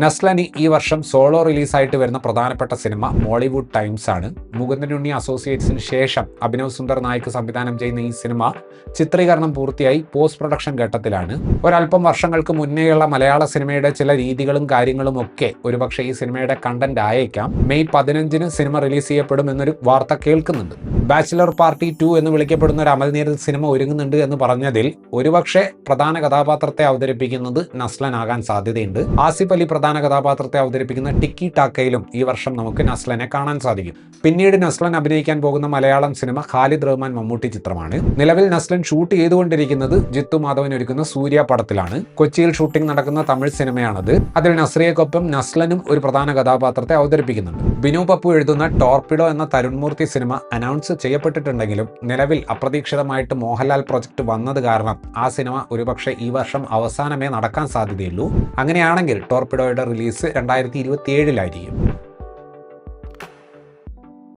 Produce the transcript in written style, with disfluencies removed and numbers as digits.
നസ്ലൻ ഈ വർഷം സോളോ റിലീസായിട്ട് വരുന്ന പ്രധാനപ്പെട്ട സിനിമ മോളിവുഡ് ടൈംസ് ആണ്. മുകുന്ദനുണ്ണി അസോസിയേറ്റ്സിന് ശേഷം അഭിനവ് സുന്ദർ നായിക് സംവിധാനം ചെയ്യുന്ന ഈ സിനിമ ചിത്രീകരണം പൂർത്തിയായി പോസ്റ്റ് പ്രൊഡക്ഷൻ ഘട്ടത്തിലാണ്. ഒരല്പം വർഷങ്ങൾക്ക് മുന്നേയുള്ള മലയാള സിനിമയുടെ ചില രീതികളും കാര്യങ്ങളും ഒക്കെ ഒരുപക്ഷെ ഈ സിനിമയുടെ കണ്ടന്റ് ആയേക്കാം. മെയ് 15-ന് സിനിമ റിലീസ് ചെയ്യപ്പെടും എന്നൊരു വാർത്ത കേൾക്കുന്നുണ്ട്. ബാച്ചിലർ പാർട്ടി 2 എന്ന് വിളിക്കപ്പെടുന്ന ഒരു അമൽ നീരദ് സിനിമ ഒരുങ്ങുന്നുണ്ട് എന്ന് പറഞ്ഞതിൽ ഒരുപക്ഷെ പ്രധാന കഥാപാത്രത്തെ അവതരിപ്പിക്കുന്നത് നസ്ലൻ ആകാൻ സാധ്യതയുണ്ട്. ആസിഫ് അലി പ്രധാന കഥാപാത്രത്തെ അവതരിപ്പിക്കുന്ന ടിക്കി ടാക്കയിലും ഈ വർഷം നമുക്ക് നസ്ലനെ കാണാൻ സാധിക്കും. പിന്നീട് നസ്ലൻ അഭിനയിക്കാൻ പോകുന്ന മലയാളം സിനിമ ഖാലിദ് റഹ്മാൻ മമ്മൂട്ടി ചിത്രമാണ്. നിലവിൽ നസ്ലൻ ഷൂട്ട് ചെയ്തുകൊണ്ടിരിക്കുന്നത് ജിത്തു മാധവൻ ഒരുക്കുന്ന സൂര്യ പടത്തിലാണ്. കൊച്ചിയിൽ ഷൂട്ടിംഗ് നടക്കുന്ന തമിഴ് സിനിമയാണത്. അതിൽ നസ്രിയക്കൊപ്പം നസ്ലനും ഒരു പ്രധാന കഥാപാത്രത്തെ അവതരിപ്പിക്കുന്നുണ്ട്. ബിനു പപ്പു എഴുതുന്ന ടോർപിഡോ എന്ന തരുൺമൂർത്തി സിനിമ അനൗൺസ് ചെയ്യപ്പെട്ടിട്ടുണ്ടെങ്കിലും നിലവിൽ അപ്രതീക്ഷിതമായിട്ട് മോഹൻലാൽ പ്രൊജക്ട് വന്നത് കാരണം ആ സിനിമ ഒരുപക്ഷെ ഈ വർഷം അവസാനമേ നടക്കാൻ സാധ്യതയുള്ളൂ. അങ്ങനെയാണെങ്കിൽ ടോർപിഡോയുടെ റിലീസ് 2027-ലായിരിക്കും.